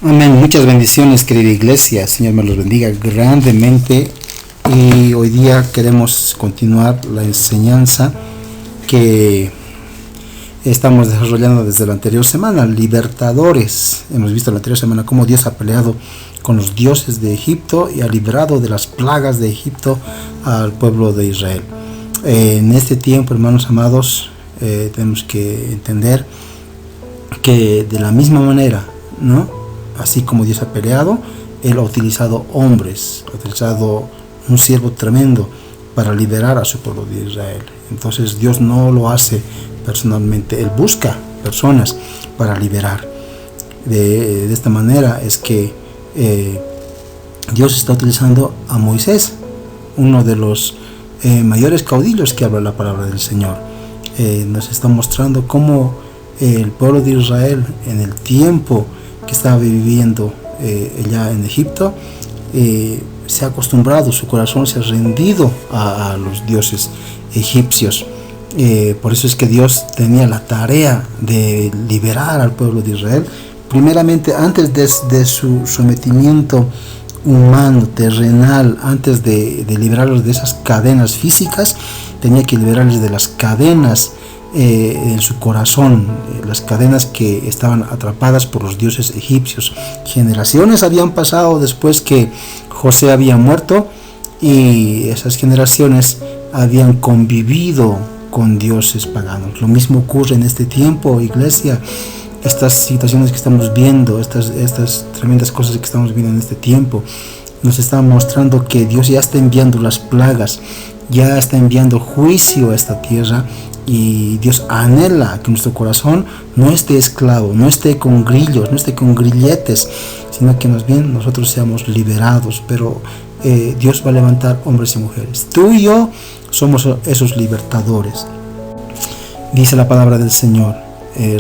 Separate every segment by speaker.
Speaker 1: Amén. Muchas bendiciones, querida iglesia. Señor me los bendiga grandemente. Y hoy día queremos continuar la enseñanza que estamos desarrollando desde la anterior semana. Libertadores. Hemos visto la anterior semana cómo Dios ha peleado con los dioses de Egipto y ha librado de las plagas de Egipto al pueblo de Israel. En este tiempo, hermanos amados, tenemos que entender que de la misma manera, ¿no? Así como Dios ha peleado, Él ha utilizado hombres, ha utilizado un siervo tremendo para liberar a su pueblo de Israel. Entonces Dios no lo hace personalmente, Él busca personas para liberar. De esta manera es que Dios está utilizando a Moisés, uno de los mayores caudillos que habla la palabra del Señor. Nos está mostrando cómo el pueblo de Israel en el tiempo que estaba viviendo allá en Egipto se ha acostumbrado, su corazón se ha rendido a los dioses egipcios. Por eso es que Dios tenía la tarea de liberar al pueblo de Israel, primeramente antes de su sometimiento humano, terrenal. Antes de liberarlos de esas cadenas físicas, tenía que liberarles de las cadenas en su corazón, las cadenas que estaban atrapadas por los dioses egipcios. Generaciones habían pasado después que José había muerto y esas generaciones habían convivido con dioses paganos. Lo mismo ocurre en este tiempo, iglesia. Estas situaciones que estamos viendo, estas tremendas cosas que estamos viendo en este tiempo, nos están mostrando que Dios ya está enviando las plagas, ya está enviando juicio a esta tierra. Y Dios anhela que nuestro corazón no esté esclavo, no esté con grillos, no esté con grilletes, sino que más bien nosotros seamos liberados. Pero Dios va a levantar hombres y mujeres. Tú y yo somos esos libertadores. Dice la palabra del Señor,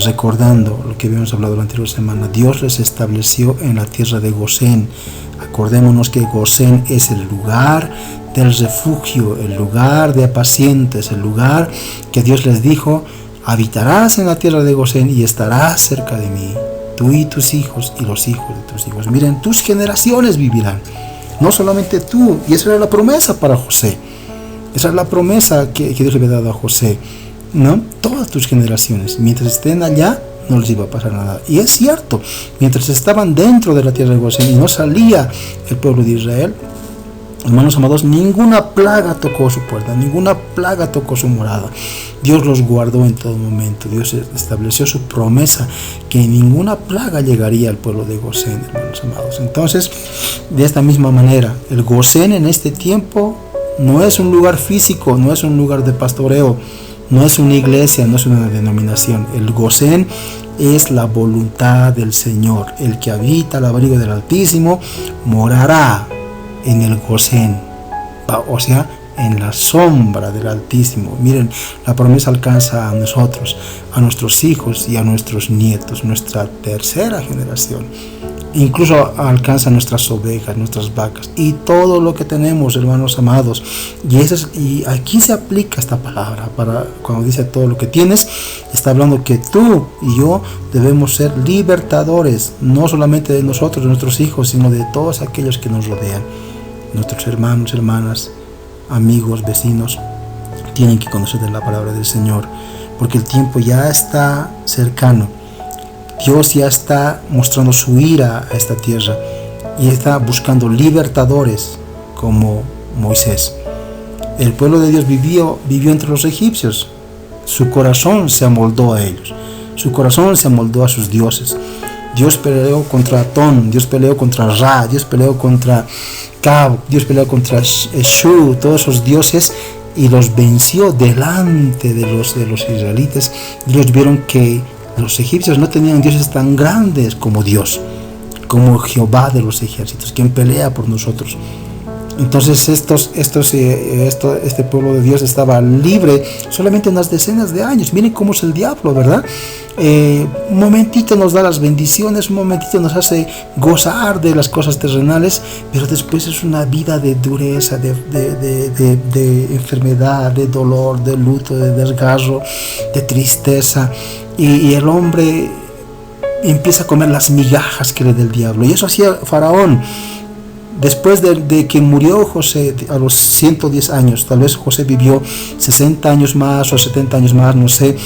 Speaker 1: recordando lo que habíamos hablado la anterior semana. Dios les estableció en la tierra de Gosén. Acordémonos que Gosén es el lugar del refugio, el lugar de apacientes, el lugar que Dios les dijo: habitarás en la tierra de Gosén y estarás cerca de mí, tú y tus hijos y los hijos de tus hijos. Miren, tus generaciones vivirán, no solamente tú. Y esa era la promesa para José, esa es la promesa que Dios le había dado a José, ¿no? Todas tus generaciones, mientras estén allá, no les iba a pasar nada. Y es cierto, mientras estaban dentro de la tierra de Gosén y no salía el pueblo de Israel, hermanos amados, ninguna plaga tocó su puerta, ninguna plaga tocó su morada. Dios los guardó en todo momento. Dios estableció su promesa que ninguna plaga llegaría al pueblo de Gosén, hermanos amados. Entonces, de esta misma manera, el Gosén en este tiempo no es un lugar físico, no es un lugar de pastoreo, no es una iglesia, no es una denominación. El Gosén es la voluntad del Señor. El que habita al abrigo del Altísimo morará en el Gosén, o sea, en la sombra del Altísimo. Miren, la promesa alcanza a nosotros, a nuestros hijos y a nuestros nietos, nuestra tercera generación. Incluso alcanza a nuestras ovejas, nuestras vacas y todo lo que tenemos, hermanos amados. Y aquí se aplica esta palabra. Cuando dice todo lo que tienes, está hablando que tú y yo debemos ser libertadores, no solamente de nosotros, de nuestros hijos, sino de todos aquellos que nos rodean. Nuestros hermanos, hermanas, amigos, vecinos, tienen que conocer de la palabra del Señor, porque el tiempo ya está cercano. Dios ya está mostrando su ira a esta tierra y está buscando libertadores como Moisés. El pueblo de Dios vivió entre los egipcios. Su corazón se amoldó a ellos, su corazón se amoldó a sus dioses. Dios peleó contra Atón, Dios peleó contra Ra, Dios peleó contra Cab, Dios peleó contra Shu, todos esos dioses, y los venció delante de los israelitas. Ellos vieron que los egipcios no tenían dioses tan grandes como Dios, como Jehová de los ejércitos, quien pelea por nosotros. Entonces este pueblo de Dios estaba libre solamente unas decenas de años. Miren cómo es el diablo, ¿verdad? Un momentito nos da las bendiciones, un momentito nos hace gozar de las cosas terrenales, pero después es una vida de dureza, de enfermedad, de dolor, de luto, de desgarro, de tristeza. Y el hombre empieza a comer las migajas que le da el diablo. Y eso hacía Faraón. Después de que murió José a los 110 años, tal vez José vivió 60 años más o 70 años más, no sé,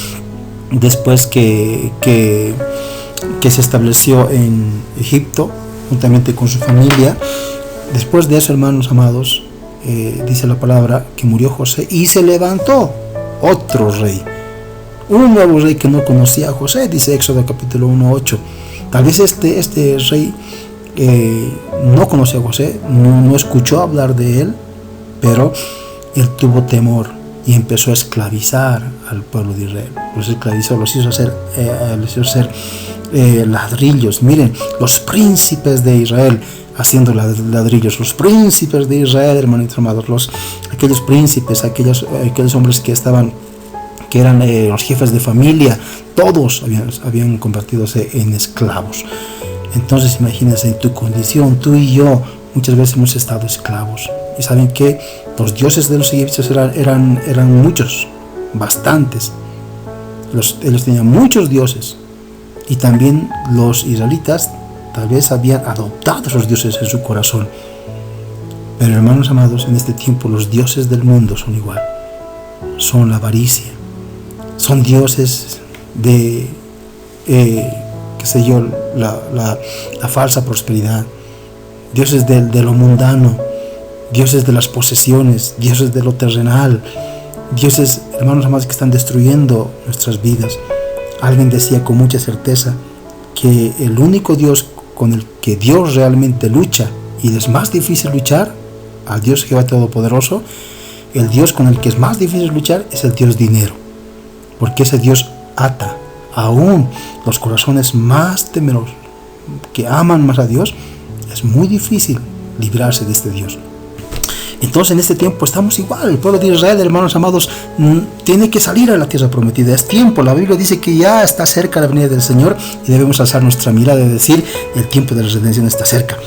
Speaker 1: después que se estableció en Egipto, juntamente con su familia. Después de eso, hermanos amados, dice la palabra que murió José y se levantó otro rey, un nuevo rey que no conocía a José, dice Éxodo capítulo 1:8. Tal vez este rey no conocía a José, no escuchó hablar de él, pero él tuvo temor y empezó a esclavizar al pueblo de Israel. Los esclavizó, los hizo hacer ladrillos. Miren, los príncipes de Israel haciendo ladrillos, los príncipes de Israel, hermanos amados, aquellos príncipes, aquellos hombres que eran los jefes de familia, todos habían convertido en esclavos. Entonces imagínense en tu condición, tú y yo muchas veces hemos estado esclavos. Y saben que los dioses de los egipcios eran muchos, bastantes. Ellos tenían muchos dioses. Y también los israelitas tal vez habían adoptado esos dioses en su corazón. Pero hermanos amados, en este tiempo los dioses del mundo son igual. Son la avaricia. Son dioses de, la falsa prosperidad. Dioses de lo mundano. Dioses de las posesiones. Dioses de lo terrenal. Dioses, hermanos amados, que están destruyendo nuestras vidas. Alguien decía con mucha certeza que el único Dios con el que Dios realmente lucha, y es más difícil luchar, al Dios Jehová Todopoderoso, el Dios con el que es más difícil luchar es el Dios dinero, porque ese Dios ata aún los corazones más temerosos, que aman más a Dios. Es muy difícil librarse de este Dios. Entonces en este tiempo estamos igual. El pueblo de Israel, hermanos amados, tiene que salir a la tierra prometida. Es tiempo. La Biblia dice que ya está cerca la venida del Señor y debemos alzar nuestra mirada y decir: el tiempo de la redención está cerca.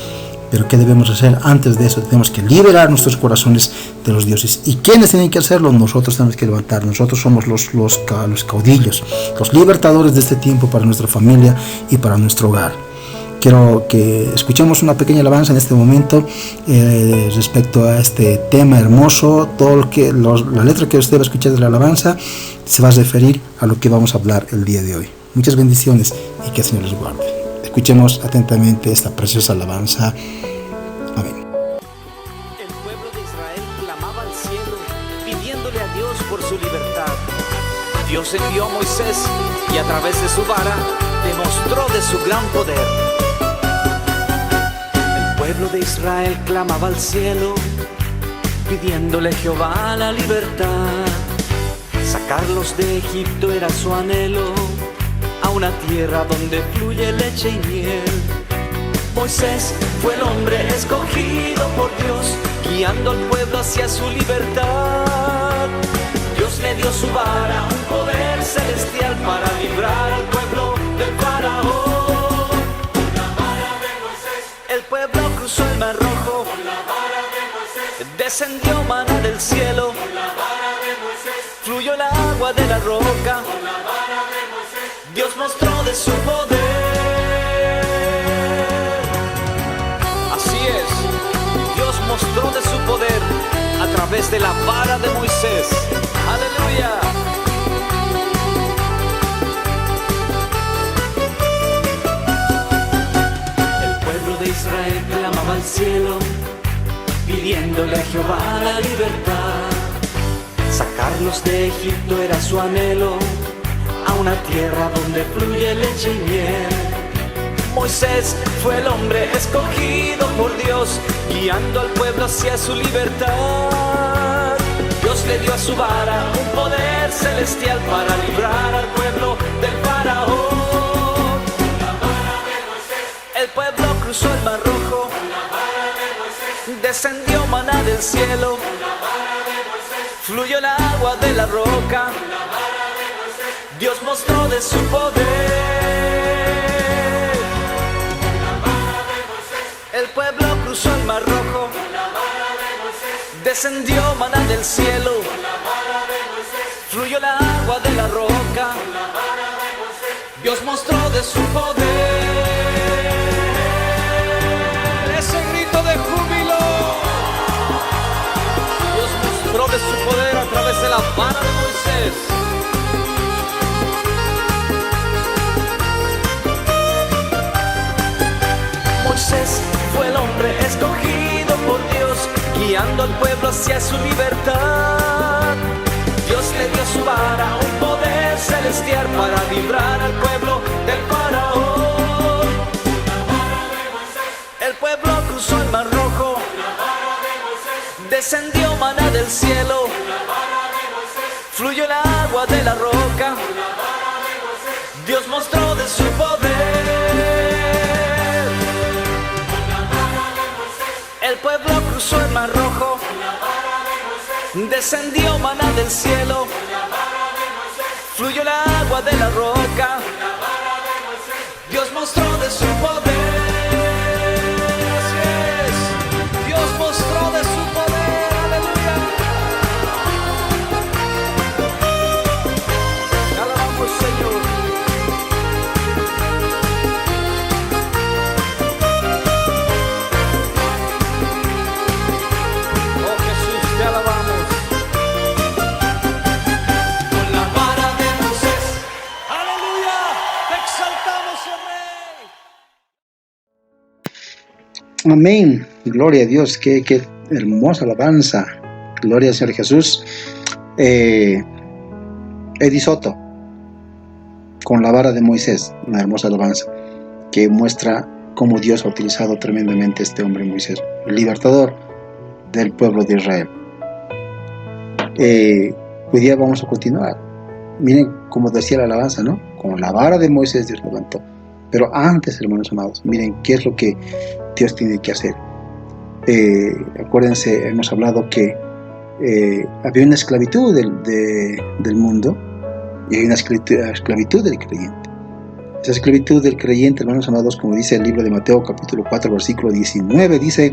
Speaker 1: Pero ¿qué debemos hacer antes de eso? Tenemos que liberar nuestros corazones de los dioses. ¿Y quiénes tienen que hacerlo? Nosotros tenemos que levantar. Nosotros somos los caudillos, los libertadores de este tiempo para nuestra familia y para nuestro hogar. Quiero que escuchemos una pequeña alabanza en este momento respecto a este tema hermoso. La letra que usted va a escuchar de la alabanza se va a referir a lo que vamos a hablar el día de hoy. Muchas bendiciones y que el Señor les guarde. Escuchemos atentamente esta preciosa alabanza. Amén.
Speaker 2: El pueblo de Israel clamaba al cielo, pidiéndole a Dios por su libertad. Dios envió a Moisés y a través de su vara demostró de su gran poder. El pueblo de Israel clamaba al cielo, pidiéndole a Jehová la libertad. Sacarlos de Egipto era su anhelo, a una tierra donde fluye leche y miel. Moisés fue el hombre escogido por Dios, guiando al pueblo hacia su libertad. Dios le dio su vara, un poder celestial para librar al pueblo del faraón. Con la vara de Moisés, el pueblo cruzó el mar rojo. Con la vara de Moisés, descendió maná del cielo. Con la vara de Moisés, fluyó el agua de la roca. Con la vara de Moisés, Dios mostró de su poder. Así es, Dios mostró de su poder a través de la vara de Moisés. ¡Aleluya! El pueblo de Israel clamaba al cielo, pidiéndole a Jehová la libertad. Sacarlos de Egipto era su anhelo, a una tierra donde fluye leche y miel. Moisés fue el hombre escogido por Dios, guiando al pueblo hacia su libertad. Dios le dio a su vara un poder celestial para librar al pueblo del faraón. Con la vara de Moisés, el pueblo cruzó el mar rojo. Con la vara de Moisés, descendió maná del cielo. Con la vara de Moisés, fluyó el agua de la roca. Con la vara de Moisés, Dios mostró de su poder. Con la vara de Moisés, el pueblo cruzó el mar rojo. Con la vara de Moisés, descendió maná del cielo. Con la vara de Moisés, fluyó el agua de la roca. Con la vara de Moisés, Dios mostró de su poder. Ese grito de júbilo. Dios mostró de su poder a través de la vara de Moisés. Moisés fue el hombre escogido por Dios, guiando al pueblo hacia su libertad. Dios le dio su vara, un poder celestial para librar al pueblo del faraón. El pueblo cruzó el mar rojo, descendió maná del cielo, fluyó el agua de la roca. Dios mostró de su poder. El pueblo cruzó el mar rojo, descendió maná del cielo, fluyó el agua de la roca. Dios mostró de su poder. Así es, Dios mostró de su poder. Aleluya. Te alabamos, Señor.
Speaker 1: Amén, gloria a Dios, qué hermosa alabanza, gloria al Señor Jesús. Eddie Soto, con la vara de Moisés, una hermosa alabanza que muestra cómo Dios ha utilizado tremendamente a este hombre Moisés, el libertador del pueblo de Israel. Hoy día vamos a continuar. Miren cómo decía la alabanza, ¿no? Con la vara de Moisés Dios levantó. Pero antes, hermanos amados, miren qué es lo que Dios tiene que hacer. Acuérdense, hemos hablado que había una esclavitud del mundo y hay una esclavitud del creyente. Esa esclavitud del creyente, hermanos amados, como dice el libro de Mateo capítulo 4 versículo 19, dice: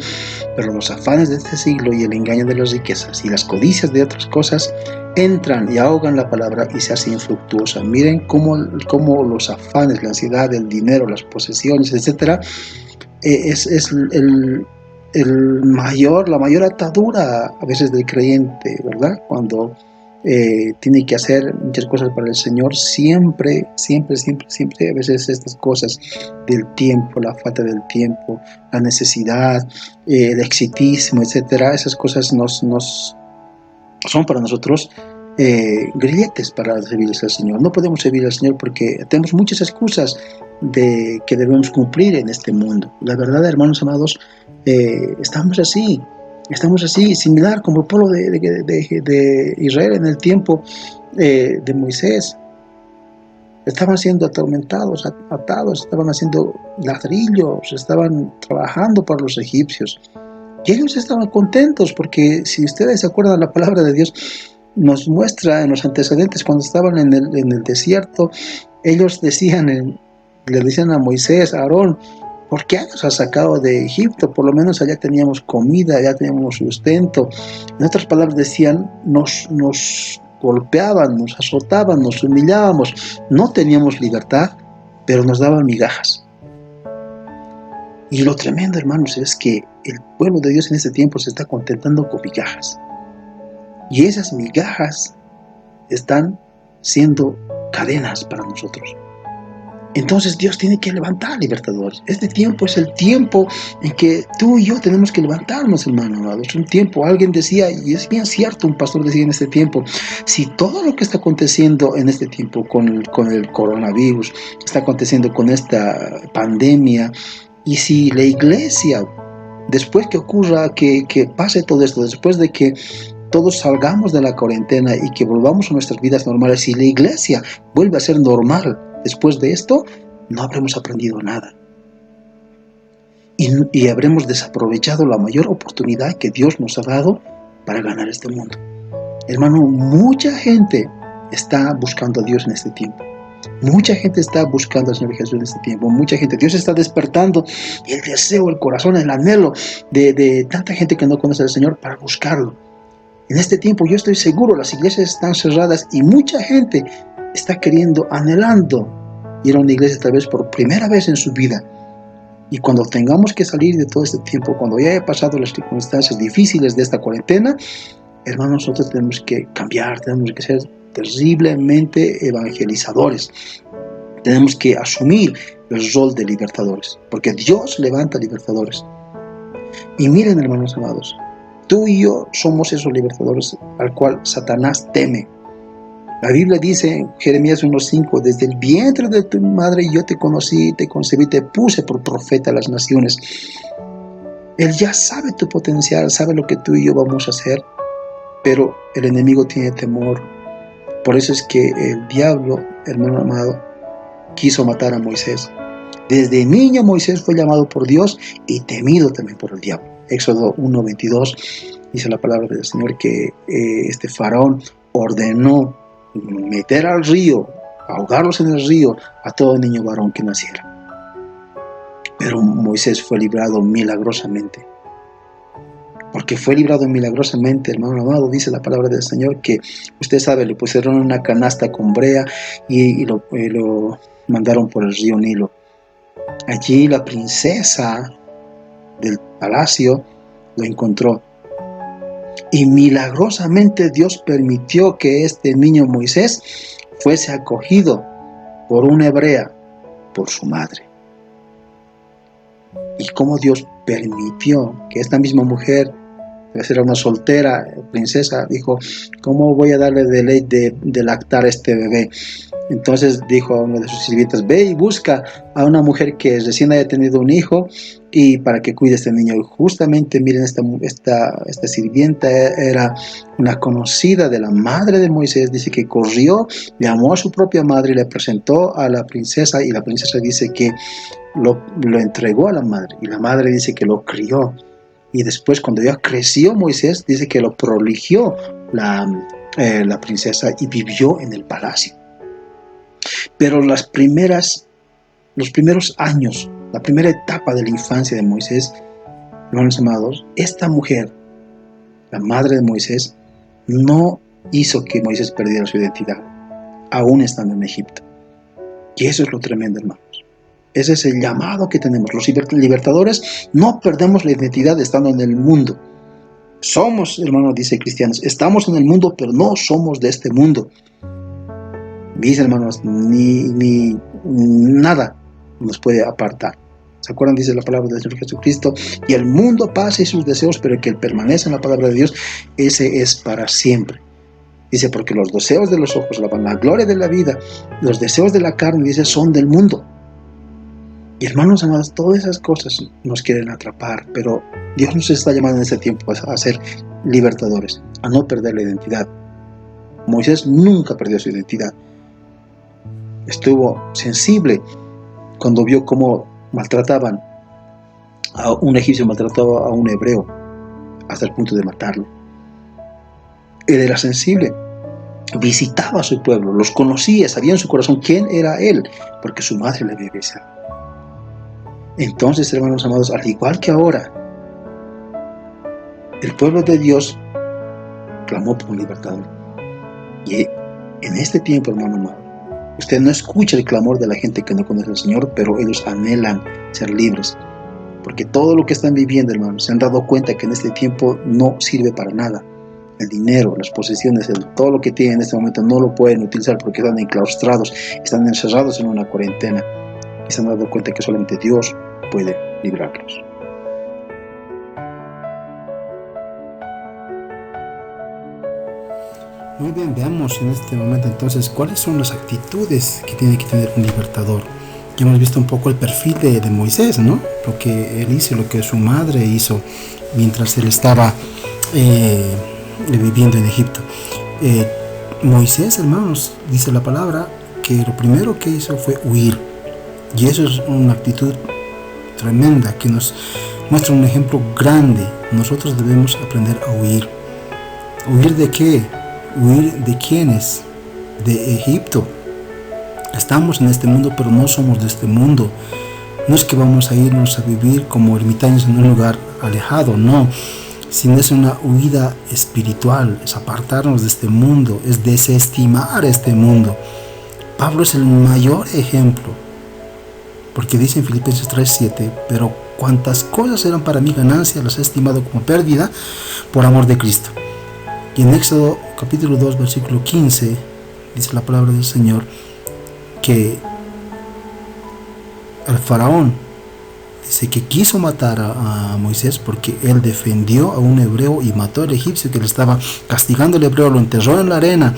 Speaker 1: pero los afanes de este siglo y el engaño de las riquezas y las codicias de otras cosas entran y ahogan la palabra y se hace infructuosa. Miren cómo los afanes, la ansiedad, el dinero, las posesiones, etcétera, es la mayor atadura a veces del creyente, ¿verdad? Cuando tiene que hacer muchas cosas para el Señor, siempre, a veces estas cosas del tiempo, la falta del tiempo, la necesidad, el exitismo, etcétera, esas cosas son para nosotros grilletes para servirles al Señor. No podemos servir al Señor porque tenemos muchas excusas que debemos cumplir en este mundo. La verdad, hermanos amados, estamos así, similar como el pueblo de Israel en el tiempo de Moisés. Estaban siendo atormentados, atados, estaban haciendo ladrillos, estaban trabajando para los egipcios. Y ellos estaban contentos porque, si ustedes se acuerdan, la palabra de Dios nos muestra en los antecedentes, cuando estaban en el desierto, ellos le decían a Moisés, a Aarón: ¿por qué nos has sacado de Egipto? Por lo menos allá teníamos comida, allá teníamos sustento. En otras palabras decían, nos golpeaban, nos azotaban, nos humillábamos, no teníamos libertad, pero nos daban migajas. Y lo tremendo, hermanos, es que el pueblo de Dios en este tiempo se está contentando con migajas. Y esas migajas están siendo cadenas para nosotros. Entonces Dios tiene que levantar libertadores. Este tiempo es el tiempo en que tú y yo tenemos que levantarnos, hermano amado. Es un tiempo, alguien decía, y es bien cierto, un pastor decía en este tiempo: si todo lo que está aconteciendo en este tiempo con el coronavirus, está aconteciendo con esta pandemia, y si la iglesia, después que ocurra, que pase todo esto, después de que todos salgamos de la cuarentena y que volvamos a nuestras vidas normales, si la iglesia vuelve a ser normal después de esto, no habremos aprendido nada. Y habremos desaprovechado la mayor oportunidad que Dios nos ha dado para ganar este mundo. Hermano, mucha gente está buscando a Dios en este tiempo. Mucha gente está buscando al Señor Jesús en este tiempo. Mucha gente, Dios está despertando el deseo, el corazón, el anhelo de tanta gente que no conoce al Señor para buscarlo. En este tiempo yo estoy seguro, las iglesias están cerradas y mucha gente está queriendo, anhelando ir a una iglesia tal vez por primera vez en su vida. Y cuando tengamos que salir de todo este tiempo, cuando ya haya pasado las circunstancias difíciles de esta cuarentena, hermanos, nosotros tenemos que cambiar, tenemos que ser terriblemente evangelizadores. Tenemos que asumir el rol de libertadores, porque Dios levanta libertadores. Y miren, hermanos amados, tú y yo somos esos libertadores al cual Satanás teme. La Biblia dice en Jeremías 1:5, desde el vientre de tu madre yo te conocí, te concebí, te puse por profeta a las naciones. Él ya sabe tu potencial, sabe lo que tú y yo vamos a hacer, pero el enemigo tiene temor. Por eso es que el diablo, hermano amado, quiso matar a Moisés. Desde niño Moisés fue llamado por Dios y temido también por el diablo. Éxodo 1:22 dice la palabra del Señor que este faraón ordenó meter al río, ahogarlos en el río a todo niño varón que naciera. Pero Moisés fue librado milagrosamente. Porque fue librado milagrosamente, hermano amado, dice la palabra del Señor que, usted sabe, le pusieron una canasta con brea y lo mandaron por el río Nilo. Allí la princesa del palacio lo encontró. Y milagrosamente Dios permitió que este niño Moisés fuese acogido por una hebrea, por su madre. Y cómo Dios permitió que esta misma mujer, que era una soltera princesa, dijo, ¿cómo voy a darle de ley de lactar a este bebé? Entonces dijo a una de sus sirvientas, ve y busca a una mujer que recién haya tenido un hijo y para que cuide a este niño. Y justamente, miren, esta sirvienta era una conocida de la madre de Moisés. Dice que corrió, llamó a su propia madre y le presentó a la princesa, y la princesa dice que lo entregó a la madre, y la madre dice que lo crió. Y después, cuando ya creció Moisés, dice que lo proligió la princesa y vivió en el palacio. Pero los primeros años, la primera etapa de la infancia de Moisés, hermanos amados, esta mujer, la madre de Moisés, no hizo que Moisés perdiera su identidad, aún estando en Egipto. Y eso es lo tremendo, hermanos. Ese es el llamado que tenemos. Los libertadores no perdemos la identidad estando en el mundo. Somos, hermanos, dice cristianos, estamos en el mundo, pero no somos de este mundo. Mis hermanos, ni nada nos puede apartar. ¿Se acuerdan? Dice la palabra del Señor Jesucristo, y el mundo pasa y sus deseos, pero el que permanece en la palabra de Dios, ese es para siempre. Dice, porque los deseos de los ojos, la vanagloria de la vida, los deseos de la carne, dice, son del mundo. Y hermanos amados, todas esas cosas nos quieren atrapar, pero Dios nos está llamando en este tiempo a ser libertadores, a no perder la identidad. Moisés nunca perdió su identidad. Estuvo sensible cuando vio cómo maltrataban a un egipcio, maltrataba a un hebreo hasta el punto de matarlo. Él era sensible, visitaba a su pueblo, los conocía, sabía en su corazón quién era él, porque su madre le había besado. Entonces, hermanos amados, al igual que ahora, el pueblo de Dios clamó por un libertador. Y en este tiempo, hermano amado, usted no escucha el clamor de la gente que no conoce al Señor, pero ellos anhelan ser libres. Porque todo lo que están viviendo, hermanos, se han dado cuenta que en este tiempo no sirve para nada. El dinero, las posesiones, todo lo que tienen en este momento no lo pueden utilizar porque están enclaustrados, están encerrados en una cuarentena. Y se han dado cuenta que solamente Dios puede librarlos.
Speaker 3: Muy bien, veamos en este momento entonces cuáles son las actitudes que tiene que tener un libertador. Ya hemos visto un poco el perfil de Moisés, ¿no? Lo que él hizo, lo que su madre hizo mientras él estaba viviendo en Egipto. Moisés, hermanos, dice la palabra que lo primero que hizo fue huir. Y eso es una actitud tremenda que nos muestra un ejemplo grande. Nosotros debemos aprender a huir. ¿Huir de qué? ¿Huir de quiénes? De Egipto. Estamos en este mundo, pero no somos de este mundo. No es que vamos a irnos a vivir como ermitaños en un lugar alejado, no. Sino es una huida espiritual, es apartarnos de este mundo, es desestimar este mundo
Speaker 1: Pablo es el mayor ejemplo, porque dice en Filipenses 3:7, pero cuantas cosas eran para mí ganancia, las he estimado como pérdida por amor de Cristo. Y en Éxodo capítulo 2, versículo 15, dice la palabra del Señor, que el faraón dice que quiso matar a Moisés porque él defendió a un hebreo y mató al egipcio que le estaba castigando al hebreo, lo enterró en la arena.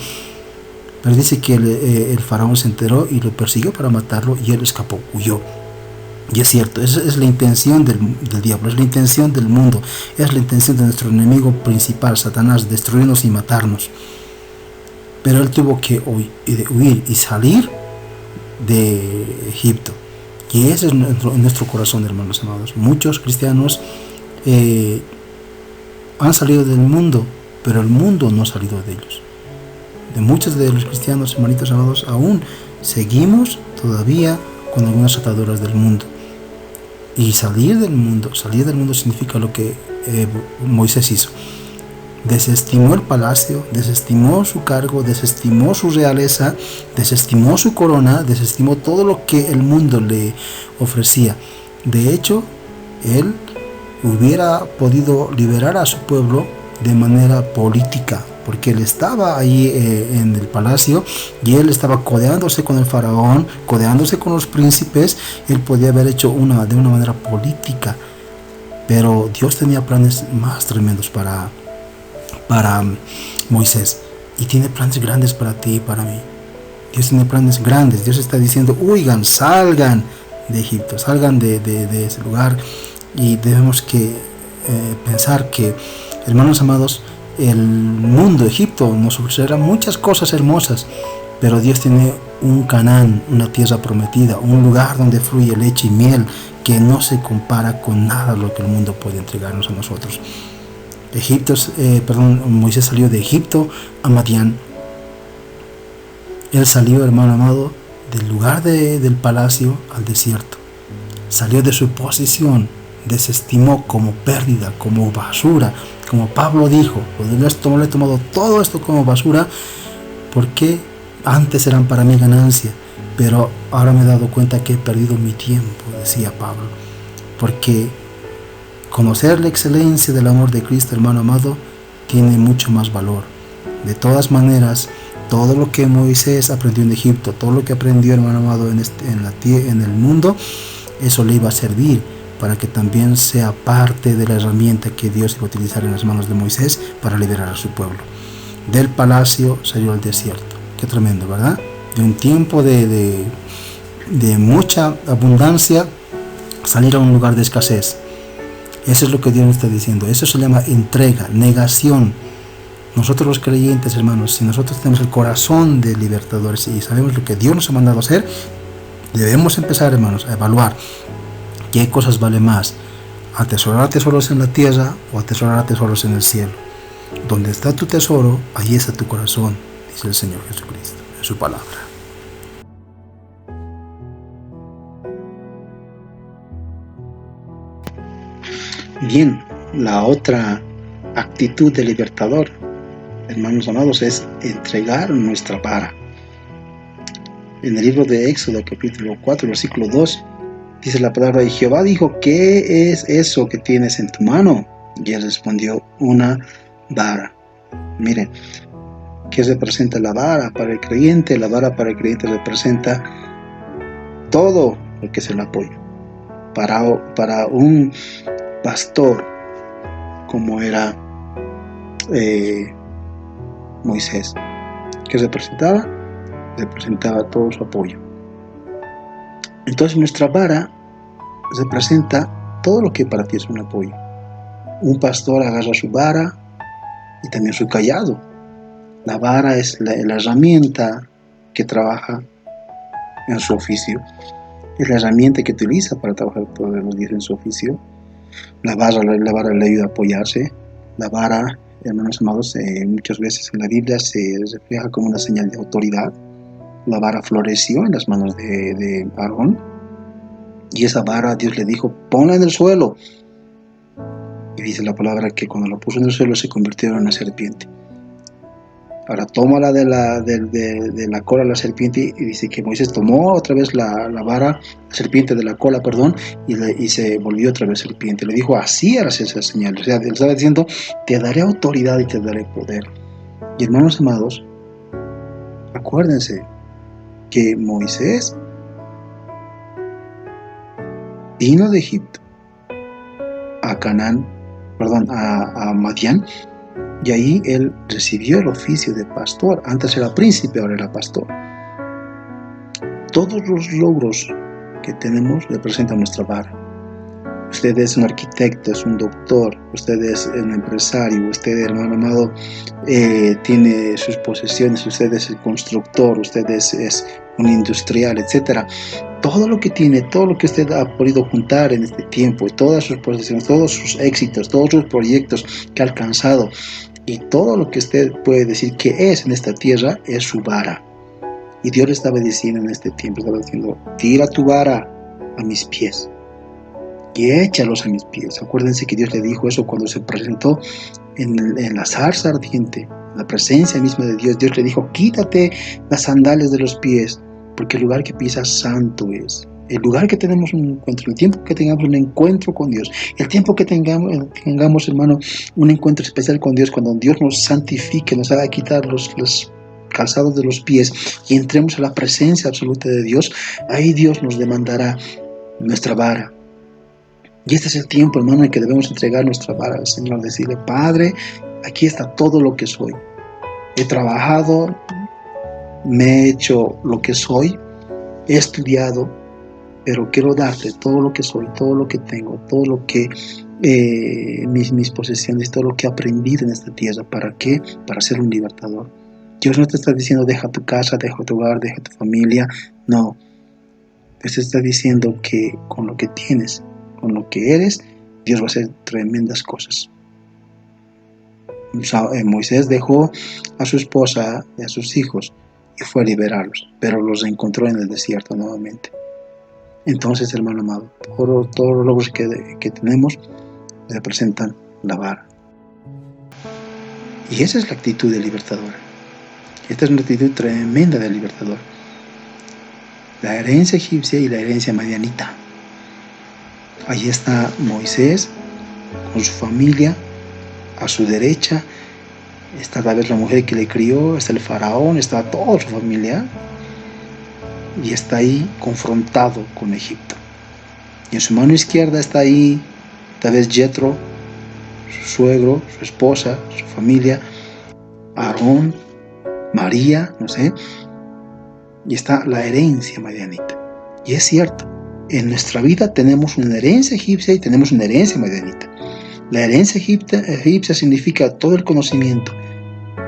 Speaker 1: Pero dice que el faraón se enteró y lo persiguió para matarlo y él escapó, huyó. Y es cierto, esa es la intención del diablo, es la intención del mundo, es la intención de nuestro enemigo principal, Satanás, destruirnos y matarnos. Pero él tuvo que huir y salir de Egipto. Y ese es nuestro corazón, hermanos amados. Muchos cristianos han salido del mundo, pero el mundo no ha salido de ellos. De muchos de los cristianos, hermanitos amados, aún seguimos todavía con algunas ataduras del mundo. Y salir del mundo significa lo que Moisés hizo. Desestimó el palacio, desestimó su cargo, desestimó su realeza, desestimó su corona, desestimó todo lo que el mundo le ofrecía. De hecho, él hubiera podido liberar a su pueblo de manera política, porque él estaba ahí en el palacio y él estaba codeándose con el faraón, codeándose con los príncipes. Él podía haber hecho de una manera política, pero Dios tenía planes más tremendos para Moisés, y tiene planes grandes para ti y para mí. Dios tiene planes grandes. Dios está diciendo, huigan, salgan de Egipto, salgan de ese lugar. Y debemos que pensar que, hermanos amados, el mundo, Egipto, nos ofrecerá muchas cosas hermosas, pero Dios tiene un Canaán, una tierra prometida, un lugar donde fluye leche y miel, que no se compara con nada lo que el mundo puede entregarnos a nosotros. Moisés salió de Egipto a Madián. Él salió, hermano amado, del lugar del palacio al desierto. Salió de su posición, desestimó como pérdida, como basura, como Pablo dijo, le he tomado todo esto como basura, porque antes eran para mí ganancia, pero ahora me he dado cuenta que he perdido mi tiempo, decía Pablo, porque conocer la excelencia del amor de Cristo, hermano amado, tiene mucho más valor. De todas maneras, todo lo que Moisés aprendió en Egipto, todo lo que aprendió, hermano amado, en el mundo, eso le iba a servir para que también sea parte de la herramienta que Dios iba a utilizar en las manos de Moisés para liberar a su pueblo. Del palacio salió al desierto. Qué tremendo, ¿verdad? De un tiempo de mucha abundancia, salir a un lugar de escasez. Eso es lo que Dios nos está diciendo. Eso se llama entrega, negación. Nosotros los creyentes, hermanos, si nosotros tenemos el corazón de libertadores y sabemos lo que Dios nos ha mandado a hacer, debemos empezar, hermanos, a evaluar qué cosas vale más: atesorar tesoros en la tierra o atesorar tesoros en el cielo. Donde está tu tesoro, allí está tu corazón, dice el Señor Jesucristo en su palabra. Bien, la otra actitud de libertador, hermanos amados, es entregar nuestra vara. En el libro de Éxodo, capítulo 4, versículo 2, dice la palabra: y Jehová dijo, ¿qué es eso que tienes en tu mano? Y él respondió: una vara. Miren, ¿qué representa la vara para el creyente? La vara para el creyente representa todo lo que es el apoyo. Para un pastor como era Moisés, ¿qué representaba? Representaba todo su apoyo. Entonces nuestra vara representa todo lo que para ti es un apoyo. Un pastor agarra su vara y también su cayado. La vara es la herramienta que trabaja en su oficio. Es la herramienta que utiliza para trabajar todos los días en su oficio. La vara le ayuda a apoyarse. La vara, hermanos amados, muchas veces en la Biblia se refleja como una señal de autoridad. La vara floreció en las manos de Aarón, y esa vara Dios le dijo: ponla en el suelo. Y dice la palabra que cuando la puso en el suelo se convirtió en una serpiente. Ahora tómala de la cola de la serpiente, y dice que Moisés tomó otra vez la vara, la serpiente de la cola, perdón, y se volvió otra vez serpiente. Le dijo, así harás esa señal. O sea, él estaba diciendo, te daré autoridad y te daré poder. Y hermanos amados, acuérdense que Moisés vino de Egipto a Canaán, perdón, a Madián, y ahí él recibió el oficio de pastor. Antes era príncipe, ahora era pastor. Todos los logros que tenemos representan nuestra vara. Usted es un arquitecto, es un doctor, usted es un empresario, usted, hermano amado, tiene sus posesiones, usted es el constructor, usted es un industrial, etc. Todo lo que tiene, todo lo que usted ha podido juntar en este tiempo, todas sus posesiones, todos sus éxitos, todos sus proyectos que ha alcanzado, y todo lo que usted puede decir que es en esta tierra, es su vara. Y Dios le estaba diciendo en este tiempo, estaba diciendo, tira tu vara a mis pies y échalos a mis pies. Acuérdense que Dios le dijo eso cuando se presentó en la zarza ardiente, en la presencia misma de Dios. Dios le dijo, quítate las sandalias de los pies, porque el lugar que pisas santo es. El lugar que tenemos un encuentro, el tiempo que tengamos un encuentro con Dios, el tiempo que tengamos, hermano, un encuentro especial con Dios, cuando Dios nos santifique, nos haga quitar los calzados de los pies y entremos a la presencia absoluta de Dios, ahí Dios nos demandará nuestra vara. Y este es el tiempo, hermano, en que debemos entregar nuestra vara al Señor, decirle, Padre, aquí está todo lo que soy. He trabajado, me he hecho lo que soy, he estudiado, pero quiero darte todo lo que soy, todo lo que tengo, todo lo que mis posesiones, todo lo que he aprendido en esta tierra. ¿Para qué? Para ser un libertador. Dios no te está diciendo deja tu casa, deja tu hogar, deja tu familia. No. Dios te está diciendo que con lo que tienes, con lo que eres, Dios va a hacer tremendas cosas. Moisés dejó a su esposa y a sus hijos y fue a liberarlos, pero los encontró en el desierto nuevamente. Entonces, hermano amado, todos los logros que tenemos representan la vara. Y esa es la actitud del libertador. Esta es una actitud tremenda del libertador. La herencia egipcia y la herencia madianita. Allí está Moisés con su familia. A su derecha está tal vez la mujer que le crió, está el faraón, está toda su familia. Y está ahí confrontado con Egipto. Y en su mano izquierda está ahí tal vez Jetro, su suegro, su esposa, su familia, Aarón, María, no sé. Y está la herencia madianita. Y es cierto, en nuestra vida tenemos una herencia egipcia y tenemos una herencia madianita. La herencia egipcia significa todo el conocimiento,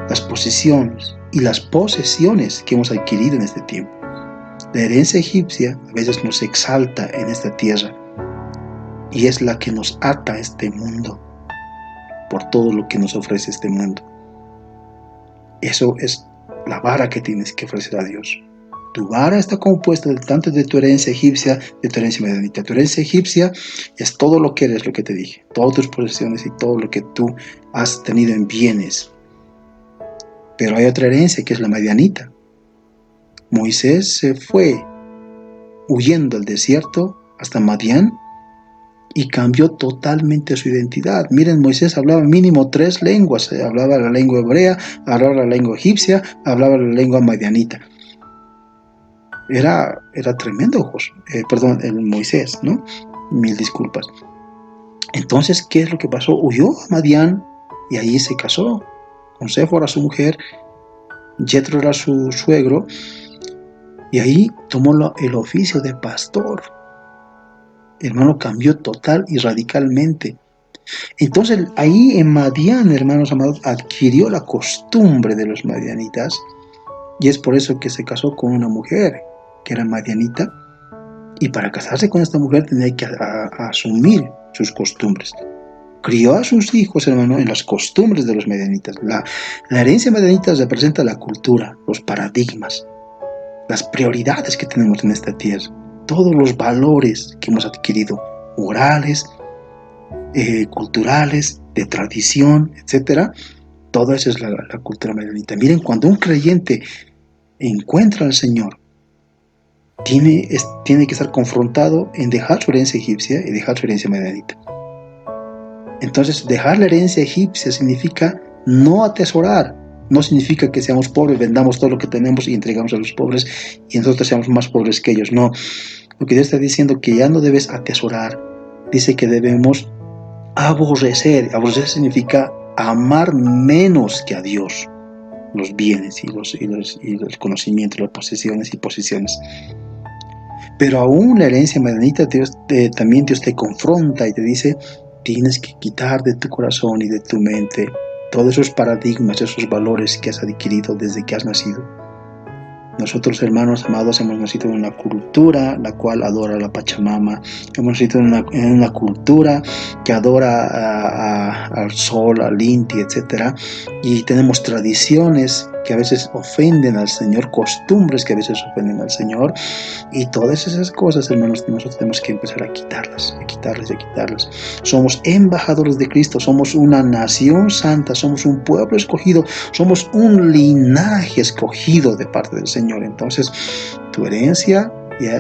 Speaker 1: las posiciones y las posesiones que hemos adquirido en este tiempo. La herencia egipcia a veces nos exalta en esta tierra y es la que nos ata a este mundo por todo lo que nos ofrece este mundo. Eso es la vara que tienes que ofrecer a Dios. Tu vara está compuesta tanto de tu herencia egipcia, de tu herencia madianita. Tu herencia egipcia es todo lo que eres, lo que te dije, todas tus posesiones y todo lo que tú has tenido en bienes. Pero hay otra herencia que es la madianita. Moisés se fue huyendo al desierto hasta Madián y cambió totalmente su identidad. Miren, Moisés hablaba mínimo 3 lenguas. Hablaba la lengua hebrea, hablaba la lengua egipcia, hablaba la lengua madianita. Era tremendo, el Moisés, ¿no? Mil disculpas. Entonces, ¿qué es lo que pasó? Huyó a Madián y ahí se casó con Séfora, su mujer. Jetro era su suegro. Y ahí tomó el oficio de pastor. Hermano, cambió total y radicalmente. Entonces, ahí en Madián, hermanos amados, adquirió la costumbre de los madianitas. Y es por eso que se casó con una mujer que era madianita. Y para casarse con esta mujer tenía que asumir sus costumbres. Crió a sus hijos, hermano, en las costumbres de los madianitas. La herencia madianita representa la cultura, los paradigmas, las prioridades que tenemos en esta tierra, todos los valores que hemos adquirido, morales, culturales, de tradición, etc.
Speaker 3: Toda esa es la cultura madianita. Miren, cuando un creyente encuentra al Señor, tiene que estar confrontado en dejar su herencia egipcia y dejar su herencia madianita. Entonces, dejar la herencia egipcia significa no atesorar. No significa que seamos pobres, vendamos todo lo que tenemos y entregamos a los pobres y nosotros seamos más pobres que ellos. No. Lo que Dios está diciendo que ya no debes atesorar. Dice que debemos aborrecer. Aborrecer significa amar menos que a Dios los bienes y los conocimientos, las posesiones y posiciones. Pero aún la herencia madianita, también Dios te confronta y te dice: tienes que quitar de tu corazón y de tu mente todos esos paradigmas, esos valores que has adquirido desde que has nacido. Nosotros, hermanos amados, hemos nacido en una cultura la cual adora a la Pachamama. Hemos nacido en una cultura que adora al sol, al Inti, etc. Y tenemos tradiciones que a veces ofenden al Señor, costumbres que a veces ofenden al Señor. Y todas esas cosas, hermanos, nosotros tenemos que empezar a quitarlas. Somos embajadores de Cristo, somos una nación santa, somos un pueblo escogido, somos un linaje escogido de parte del Señor. Entonces, tu herencia ya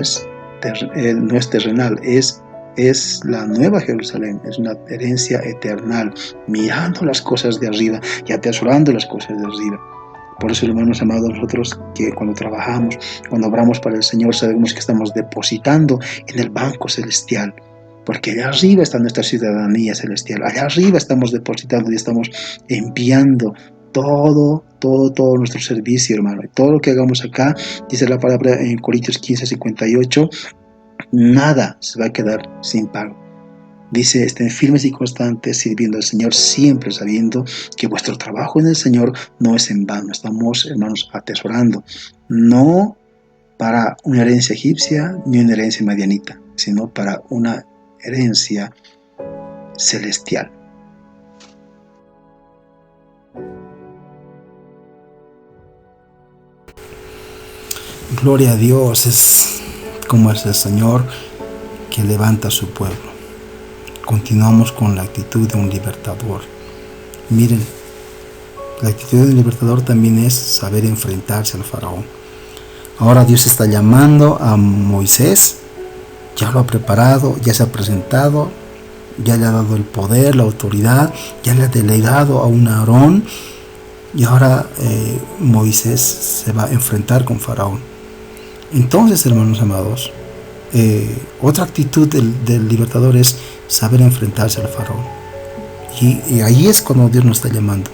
Speaker 3: no es terrenal, es la nueva Jerusalén, es una herencia eterna, mirando las cosas de arriba y atesorando las cosas de arriba. Por eso, hermanos amados, nosotros que cuando trabajamos, cuando obramos para el Señor, sabemos que estamos depositando en el banco celestial, porque allá arriba está nuestra ciudadanía celestial, allá arriba estamos depositando y estamos enviando todo nuestro servicio, hermano. Y todo lo que hagamos acá, dice la palabra en Corintios 15:58, nada se va a quedar sin pago. Dice: estén firmes y constantes sirviendo al Señor, siempre sabiendo que vuestro trabajo en el Señor no es en vano. Estamos, hermanos, atesorando, no para una herencia egipcia ni una herencia madianita, sino para una herencia celestial.
Speaker 1: Gloria a Dios, es como es el Señor que levanta a su pueblo. Continuamos con la actitud de un libertador. Miren, la actitud de un libertador también es saber enfrentarse al faraón. Ahora Dios está llamando a Moisés, ya lo ha preparado, ya se ha presentado, ya le ha dado el poder, la autoridad, ya le ha delegado a un Aarón, y ahora Moisés se va a enfrentar con faraón. Entonces, hermanos amados, otra actitud del libertador es saber enfrentarse al faraón. Y ahí es cuando Dios nos está llamando.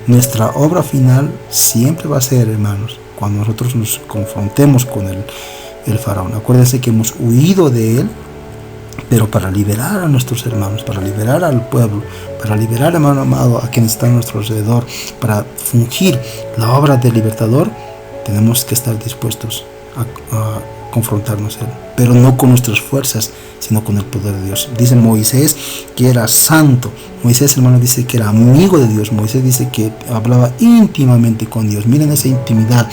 Speaker 1: Nuestra obra final siempre va a ser, hermanos, cuando nosotros nos confrontemos con el faraón. Acuérdense que hemos huido de él, pero para liberar a nuestros hermanos, para liberar al pueblo, para liberar, hermano amado, a quienes están a nuestro alrededor, para fungir la obra del libertador, tenemos que estar dispuestos a confrontarnos a él, pero no con nuestras fuerzas, sino con el poder de Dios. Dice Moisés que era santo. Moisés, hermano, dice que era amigo de Dios. Moisés dice que hablaba íntimamente con Dios. Miren esa intimidad.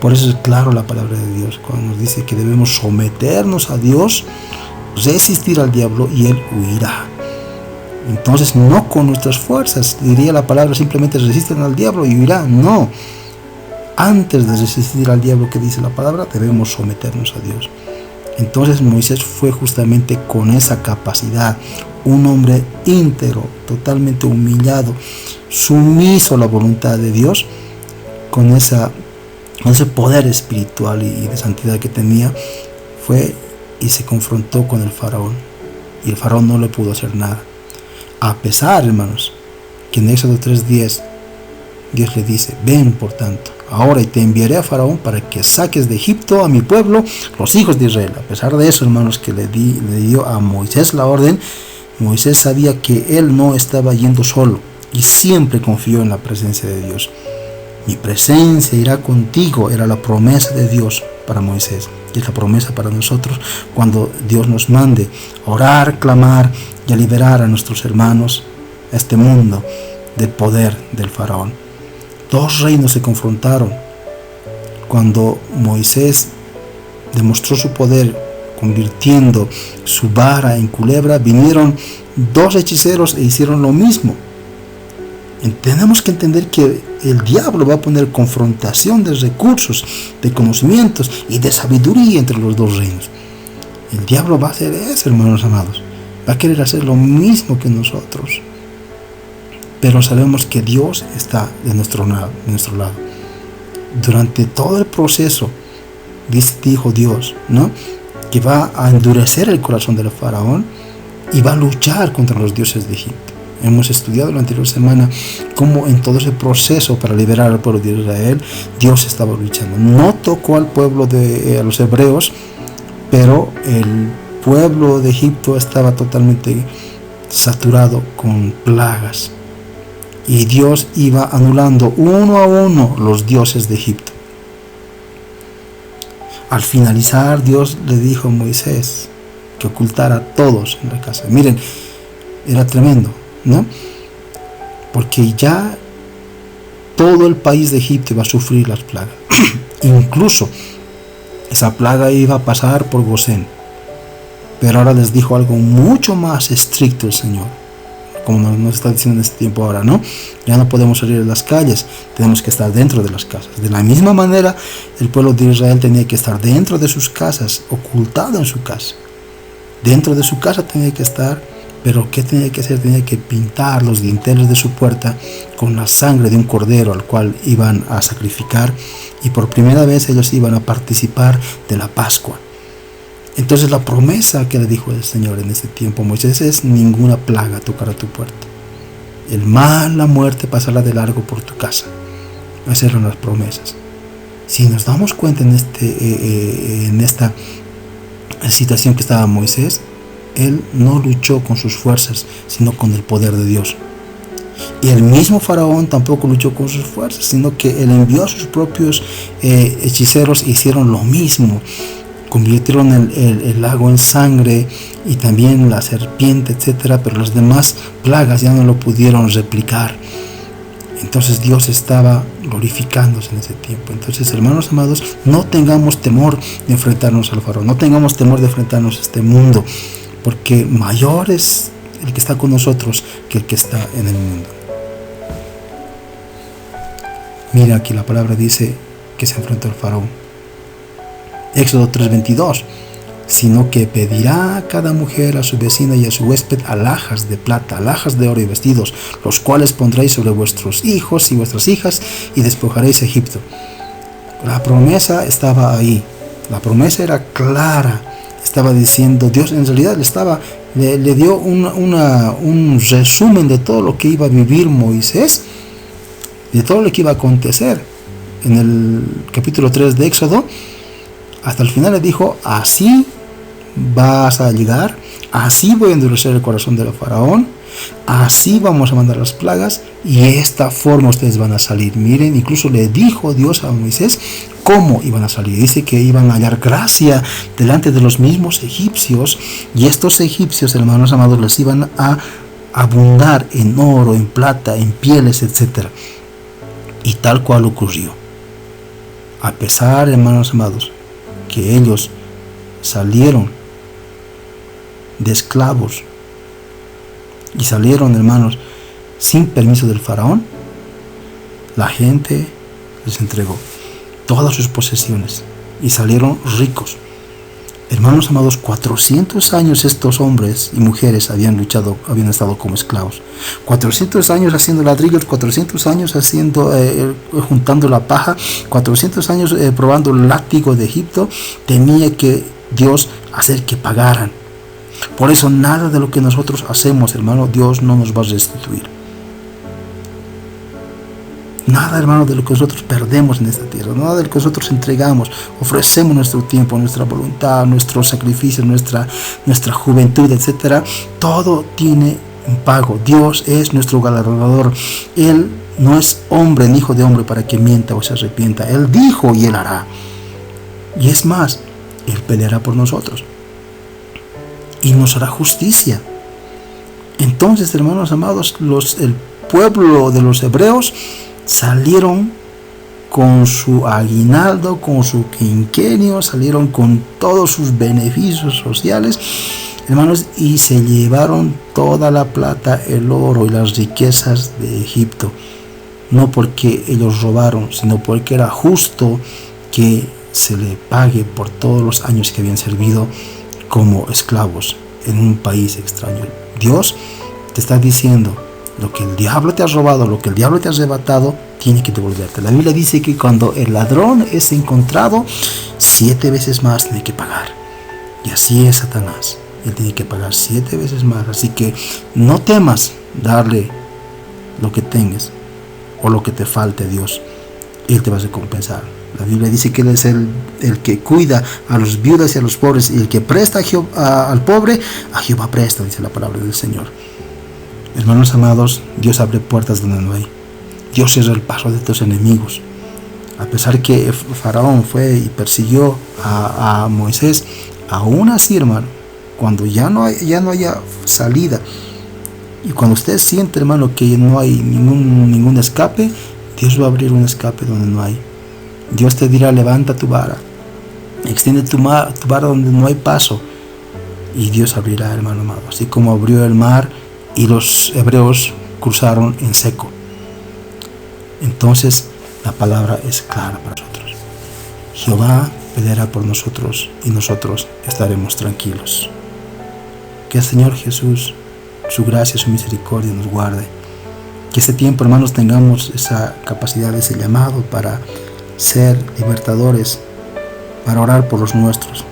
Speaker 1: Por eso es claro la palabra de Dios cuando nos dice que debemos someternos a Dios, resistir al diablo y él huirá. Entonces, no con nuestras fuerzas, diría la palabra, simplemente resisten al diablo y huirá. No. Antes de resistir al diablo, que dice la palabra, debemos someternos a Dios. Entonces Moisés fue justamente con esa capacidad, un hombre íntegro, totalmente humillado, sumiso a la voluntad de Dios, con ese poder espiritual y de santidad que tenía, fue y se confrontó con el faraón. Y el faraón no le pudo hacer nada. A pesar, hermanos, que en Éxodo 3:10 Dios le dice: ven, por tanto, ahora y te enviaré a Faraón para que saques de Egipto a mi pueblo, los hijos de Israel. A pesar de eso, hermanos, que le dio a Moisés la orden, Moisés sabía que él no estaba yendo solo y siempre confió en la presencia de Dios. Mi presencia irá contigo, era la promesa de Dios para Moisés, y es la promesa para nosotros cuando Dios nos mande a orar, clamar y a liberar a nuestros hermanos, a este mundo del poder del faraón. Dos reinos se confrontaron. Cuando Moisés demostró su poder convirtiendo su vara en culebra, vinieron dos hechiceros e hicieron lo mismo. Tenemos que entender que el diablo va a poner confrontación de recursos, de conocimientos y de sabiduría entre los dos reinos. El diablo va a hacer eso, hermanos amados. Va a querer hacer lo mismo que nosotros. Pero sabemos que Dios está de nuestro lado. Durante todo el proceso, dijo Dios, ¿no?, que va a endurecer el corazón del faraón y va a luchar contra los dioses de Egipto. Hemos estudiado la anterior semana cómo en todo ese proceso para liberar al pueblo de Israel, Dios estaba luchando. No tocó al pueblo a los hebreos, pero el pueblo de Egipto estaba totalmente saturado con plagas. Y Dios iba anulando uno a uno los dioses de Egipto. Al finalizar, Dios le dijo a Moisés que ocultara a todos en la casa. Miren, era tremendo, ¿no? Porque ya todo el país de Egipto iba a sufrir las plagas. Incluso esa plaga iba a pasar por Gosén. Pero ahora les dijo algo mucho más estricto el Señor, como nos está diciendo en este tiempo ahora, ¿no? Ya no podemos salir de las calles, tenemos que estar dentro de las casas. De la misma manera, el pueblo de Israel tenía que estar dentro de sus casas, ocultado en su casa. Dentro de su casa tenía que estar, pero ¿qué tenía que hacer? Tenía que pintar los dinteles de su puerta con la sangre de un cordero al cual iban a sacrificar, y por primera vez ellos iban a participar de la Pascua. Entonces la promesa que le dijo el Señor en ese tiempo a Moisés es: ninguna plaga tocará tu puerta. El mal, la muerte pasará de largo por tu casa. Esas eran las promesas. Si nos damos cuenta en esta situación que estaba Moisés, él no luchó con sus fuerzas, sino con el poder de Dios. Y el mismo faraón tampoco luchó con sus fuerzas, sino que él envió a sus propios hechiceros e hicieron lo mismo. Convirtieron el lago en sangre y también la serpiente, etcétera, pero las demás plagas ya no lo pudieron replicar. Entonces Dios estaba glorificándose en ese tiempo. Entonces, hermanos amados, no tengamos temor de enfrentarnos al faraón, no tengamos temor de enfrentarnos a este mundo, porque mayor es el que está con nosotros que el que está en el mundo. Mira, aquí la palabra dice que se enfrentó al faraón. Éxodo 3:22, sino que pedirá a cada mujer a su vecina y a su huésped alhajas de plata, alhajas de oro y vestidos, los cuales pondréis sobre vuestros hijos y vuestras hijas y despojaréis Egipto. La promesa estaba ahí, la promesa era clara, estaba diciendo, Dios en realidad le dio un resumen de todo lo que iba a vivir Moisés, de todo lo que iba a acontecer. En el capítulo 3 de Éxodo, hasta el final le dijo: así vas a llegar, así voy a endurecer el corazón del faraón, así vamos a mandar las plagas y de esta forma ustedes van a salir. Miren, incluso le dijo Dios a Moisés cómo iban a salir. Dice que iban a hallar gracia delante de los mismos egipcios, y estos egipcios, hermanos amados, les iban a abundar en oro, en plata, en pieles, etc. Y tal cual ocurrió. A pesar, hermanos amados, que ellos salieron de esclavos y salieron, hermanos, sin permiso del faraón, la gente les entregó todas sus posesiones y salieron ricos. Hermanos amados, 400 años estos hombres y mujeres habían estado como esclavos. 400 años haciendo ladrillos, 400 años juntando la paja, 400 años probando el látigo de Egipto. Tenía que Dios hacer que pagaran. Por eso nada de lo que nosotros hacemos, hermano, Dios no nos va a restituir. Nada, hermano, de lo que nosotros perdemos en esta tierra, nada de lo que nosotros entregamos, ofrecemos nuestro tiempo, nuestra voluntad, nuestros sacrificios, nuestra juventud, etcétera, todo tiene un pago. Dios es nuestro galardonador. Él no es hombre ni hijo de hombre para que mienta o se arrepienta. Él dijo y Él hará. Y es más, Él peleará por nosotros y nos hará justicia. Entonces, hermanos amados, el pueblo de los hebreos salieron con su aguinaldo, con su quinquenio, salieron con todos sus beneficios sociales. hermanos, y se llevaron toda la plata, el oro y las riquezas de Egipto, no porque ellos robaron, sino porque era justo que se le pague por todos los años que habían servido como esclavos en un país extraño. Dios te está diciendo: lo que el diablo te ha robado, lo que el diablo te ha arrebatado, tiene que devolverte. La Biblia dice que cuando el ladrón es encontrado, 7 veces más tiene que pagar. Y así es Satanás. Él tiene que pagar 7 veces más. Así que no temas darle lo que tengas o lo que te falte a Dios. Él te va a recompensar. La Biblia dice que Él es el que cuida a los viudas y a los pobres, y el que presta al pobre, a Jehová presta, dice la palabra del Señor. Hermanos amados, Dios abre puertas donde no hay. Dios cierra el paso de tus enemigos. A pesar que Faraón fue y persiguió a Moisés, aún así, hermano, cuando ya no haya salida, y cuando usted siente, hermano, que no hay ningún escape, Dios va a abrir un escape donde no hay. Dios te dirá: levanta tu vara, extiende tu vara donde no hay paso, y Dios abrirá, hermano amado. Así como abrió el mar y los hebreos cruzaron en seco. Entonces la palabra es clara para nosotros: Jehová peleará por nosotros y nosotros estaremos tranquilos. Que el Señor Jesús, su gracia, su misericordia nos guarde. Que este tiempo, hermanos, tengamos esa capacidad, ese llamado para ser libertadores, para orar por los nuestros.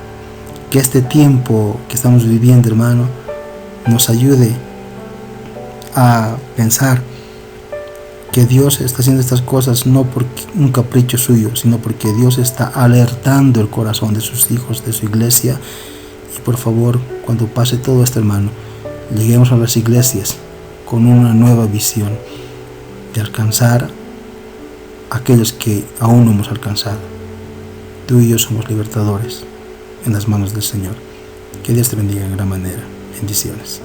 Speaker 1: Que este tiempo que estamos viviendo, hermano, nos ayude a pensar que Dios está haciendo estas cosas no por un capricho suyo, sino porque Dios está alertando el corazón de sus hijos, de su iglesia. Y por favor, cuando pase todo esto, hermano, lleguemos a las iglesias con una nueva visión de alcanzar a aquellos que aún no hemos alcanzado. Tú y yo somos libertadores en las manos del Señor. Que Dios te bendiga en gran manera. Bendiciones.